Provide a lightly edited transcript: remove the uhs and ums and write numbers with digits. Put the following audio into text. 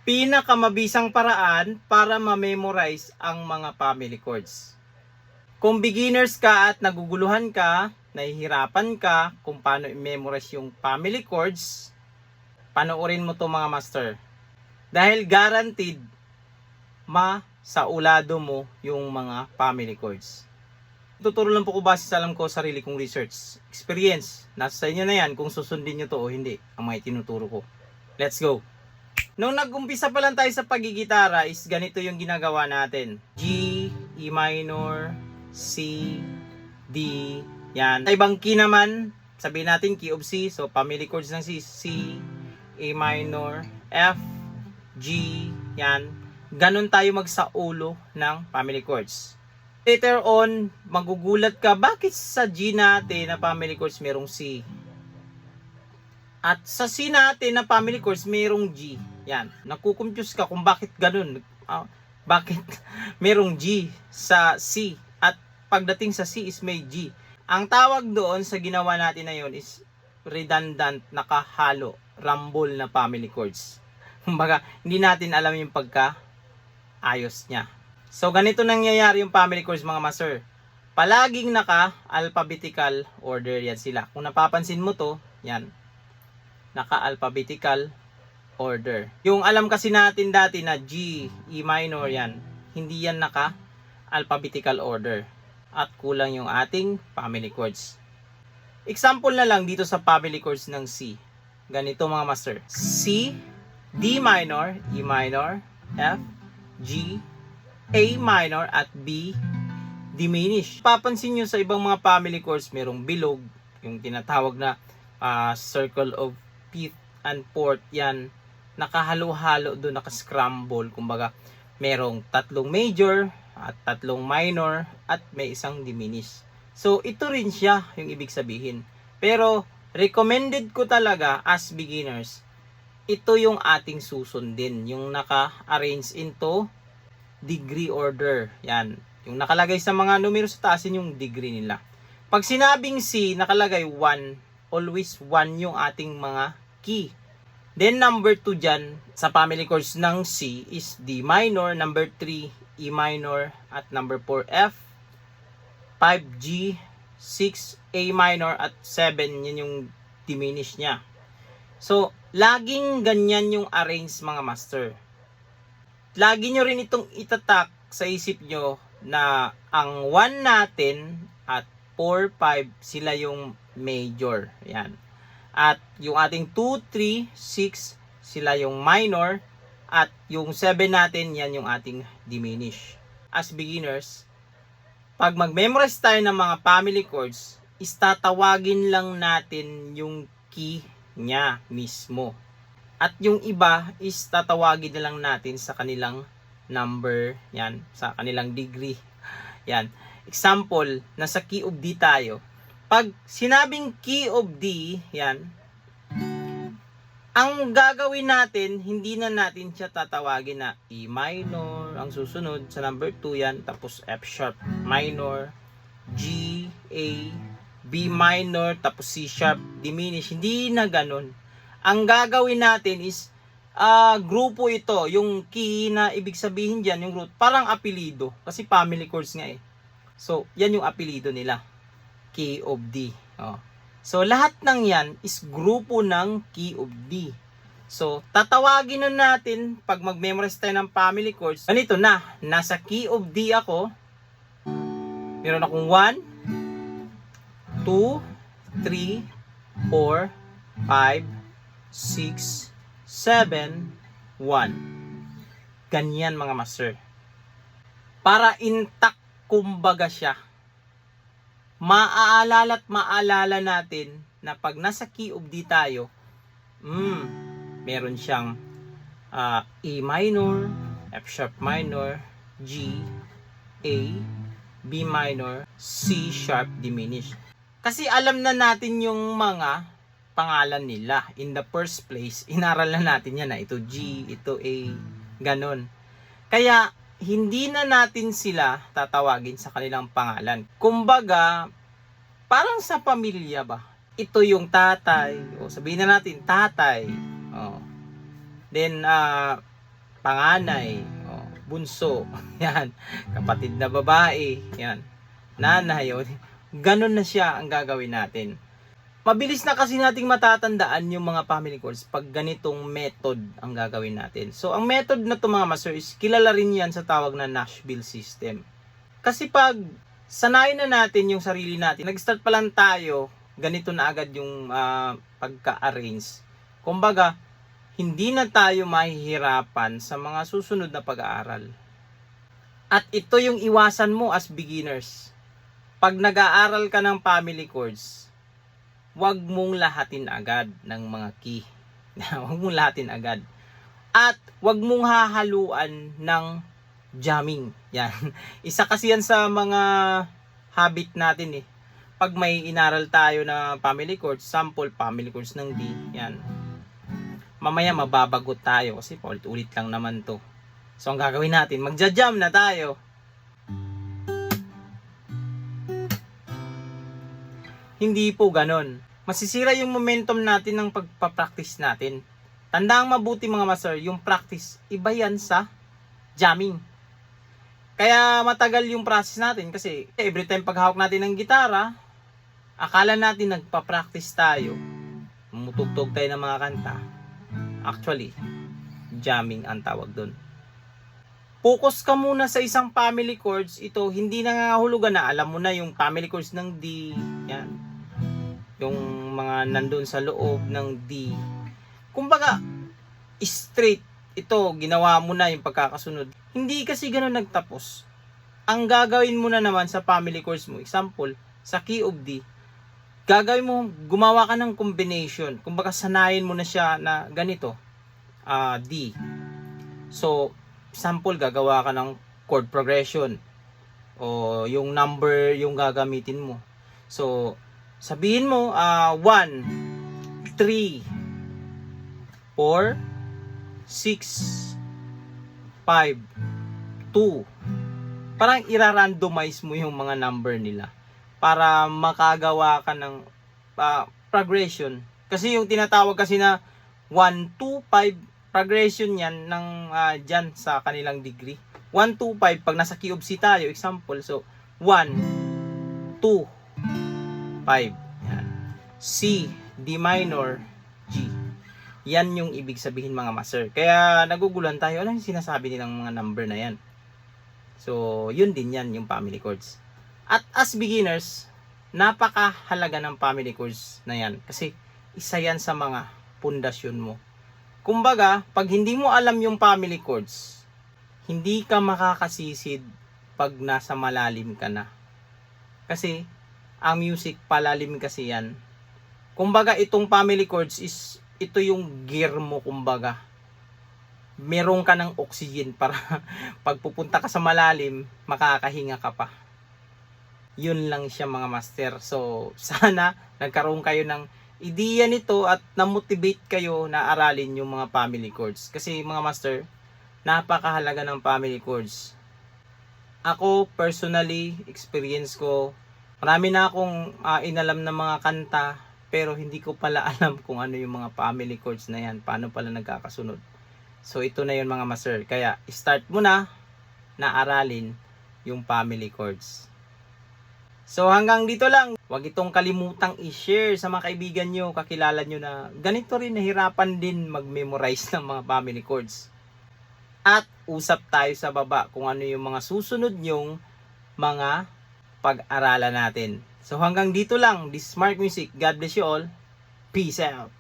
Pinakamabisang paraan para ma-memorize ang mga family chords. Kung beginners ka at naguguluhan ka, nahihirapan ka kung paano i-memorize yung family chords, panoorin mo to mga master. Dahil guaranteed, masaulado mo yung mga family chords. Tuturo lang po ko base sa alam ko, sarili kong research. Experience, nasa sa inyo na yan kung susundin nyo to o hindi, ang mga tinuturo ko. Let's go! Nung nag-umpisa pa lang tayo sa pagigitara is ganito yung ginagawa natin. G, E minor, C, D, yan. Sa ibang key naman, sabihin natin key of C, so family chords ng C, C, A minor, F, G, yan. Ganon tayo magsaulo ng family chords. Later on, magugulat ka, bakit sa G natin na family chords merong C? At sa C natin na family chords merong G. Yan, nakukumpuse ka kung bakit ganun. Bakit merong G sa C at pagdating sa C is may G. Ang tawag doon sa ginawa natin na yun is redundant, nakahalo, rumble na family chords. Kumbaga, hindi natin alam yung pagka-ayos niya. So, ganito nangyayari yung family chords mga master. Palaging naka-alphabetical order yan sila. Kung napapansin mo to, yan. Naka-alphabetical order. Yung alam kasi natin dati na G, E minor yan. Hindi yan naka-alphabetical order. At kulang yung ating family chords. Example na lang dito sa family chords ng C. Ganito mga master. C, D minor, E minor, F, G, A minor at B diminished. Papansin nyo sa ibang mga family chords merong bilog, yung tinatawag na circle of fifth and fourth, yan nakahalo-halo doon, nakascramble, kumbaga merong tatlong major at tatlong minor at may isang diminished. So ito rin siya yung ibig sabihin. Pero recommended ko talaga as beginners, ito yung ating susundin, yung naka-arrange into degree order. Yan. Yung nakalagay sa mga numero sa taas, yung degree nila. Pag sinabing C, nakalagay 1. Always 1 yung ating mga key. Then number 2 dyan, sa family chords ng C is D minor, number 3, E minor, at number 4, F, 5, G, 6, A minor, at 7, yun yung diminish niya. So, laging ganyan yung arrange mga master. Lagi nyo rin itong itatak sa isip nyo na ang 1 natin at 4, 5 sila yung major. Yan. At yung ating 2, 3, 6 sila yung minor. At yung 7 natin, yan yung ating diminish. As beginners, pag mag-memorize tayo ng mga family chords, is tatawagin lang natin yung key niya mismo. At yung iba is tatawagin na lang natin sa kanilang number, yan, sa kanilang degree. Yan. Example, nasa key of D tayo. Pag sinabing key of D, yan, ang gagawin natin, hindi na natin siya tatawagin na E minor, ang susunod sa number 2 yan, tapos F sharp minor, G, A, B minor, tapos C sharp diminish. Hindi na ganun. Ang gagawin natin is grupo ito, yung key na ibig sabihin dyan, yung root, parang apelido, kasi family chords nga eh. So, yan yung apelido nila, key of D. Oh. So, lahat ng yan is grupo ng key of D. So, tatawagin nun natin, pag mag-memorize tayo ng family chords, ganito na, nasa key of D ako, meron akong 1, 2, 3, 4, 5, 6, 7, 1. Ganyan mga master. Para intact kumbaga siya. Maaalala at maalala natin na pag nasa key of D tayo, meron siyang E minor, F sharp minor, G, A, B minor, C sharp diminished. Kasi alam na natin yung mga pangalan nila. In the first place, inaral na natin yan na ito G, ito A, ganon. Kaya, hindi na natin sila tatawagin sa kanilang pangalan. Kumbaga, parang sa pamilya ba? Ito yung tatay, o sabihin na natin tatay. Oh. Then, panganay, bunso, yan, kapatid na babae, yan, nanay, ganun na siya ang gagawin natin. Mabilis na kasi nating matatandaan yung mga family chords pag ganitong method ang gagawin natin. So, ang method na to mga master is kilala rin yan sa tawag na Nashville system. Kasi pag sanayin na natin yung sarili natin, nag-start pa lang tayo, ganito na agad yung pagka-arrange. Kumbaga, hindi na tayo mahihirapan sa mga susunod na pag-aaral. At ito yung iwasan mo as beginners. Pag nag-aaral ka ng family chords, wag mong lahatin agad ng mga key. Wag mong lahatin agad. At wag mong hahaluan ng jamming. Yan. Isa kasi yan sa mga habit natin eh. Pag may inaral tayo na family chords, sample family chords ng D, yan. Mamaya mababagot tayo kasi paulit-ulit lang naman to. So ang gagawin natin, magja-jam na tayo. Hindi po ganon. Masisira yung momentum natin ng pagpapractice natin. Tandaan mabuti mga master, yung practice, iba yan sa jamming. Kaya matagal yung process natin kasi every time paghawak natin ng gitara, akala natin nagpa-practice tayo. Mutugtog tayo ng mga kanta. Actually, jamming ang tawag doon. Focus ka muna sa isang family chords. Ito, hindi nangangahulugan na alam mo na yung family chords ng D. Yan. Yung mga nandun sa loob ng D. Kumbaga, straight. Ito, ginawa mo na yung pagkakasunod. Hindi kasi ganun nagtapos. Ang gagawin mo na naman sa family chords mo, example, sa key of D, gagawin mo, gumawa ka ng combination. Kumbaga, sanayin mo na siya na ganito. D. So, example, gagawa ka ng chord progression. O yung number yung gagamitin mo. So, sabihin mo, 1, 3, 4, 6, 5, 2. Parang ira-randomize mo yung mga number nila para makagawa ka ng progression. Kasi yung tinatawag kasi na 1, 2, 5, progression yan ng dyan sa kanilang degree. 1, 2, 5, pag nasa key of C tayo, example, so 1, 2, 5. Yan. C, D minor, G. Yan yung ibig sabihin mga master. Kaya naguguluhan tayo, ano yung sinasabi nilang mga number na yan? So, yun din yan yung family chords. At as beginners, napakahalaga ng family chords na yan. Kasi isa yan sa mga pundasyon mo. Kumbaga, pag hindi mo alam yung family chords, hindi ka makakasisid pag nasa malalim ka na. Kasi, ang music palalim kasi yan. Kumbaga, itong family chords is, ito yung gear mo, kumbaga. Meron ka ng oxygen para pag pupunta ka sa malalim, makakahinga ka pa. Yun lang siya mga master. So, sana nagkaroon kayo ng ideya nito at na-motivate kayo na aralin yung mga family chords. Kasi mga master, napakahalaga ng family chords. Ako, personally, experience ko, marami na akong inalam na mga kanta, pero hindi ko pala alam kung ano yung mga family chords na yan, paano pala nagkakasunod. So ito na yun mga master. Kaya start mo na aralin yung family chords. So hanggang dito lang. Huwag itong kalimutang i-share sa mga kaibigan nyo, kakilala nyo na ganito rin, nahirapan din mag-memorize ng mga family chords. At usap tayo sa baba kung ano yung mga susunod nyong mga pag-aralan natin. So hanggang dito lang. This is Mark Music. God bless you all. Peace out.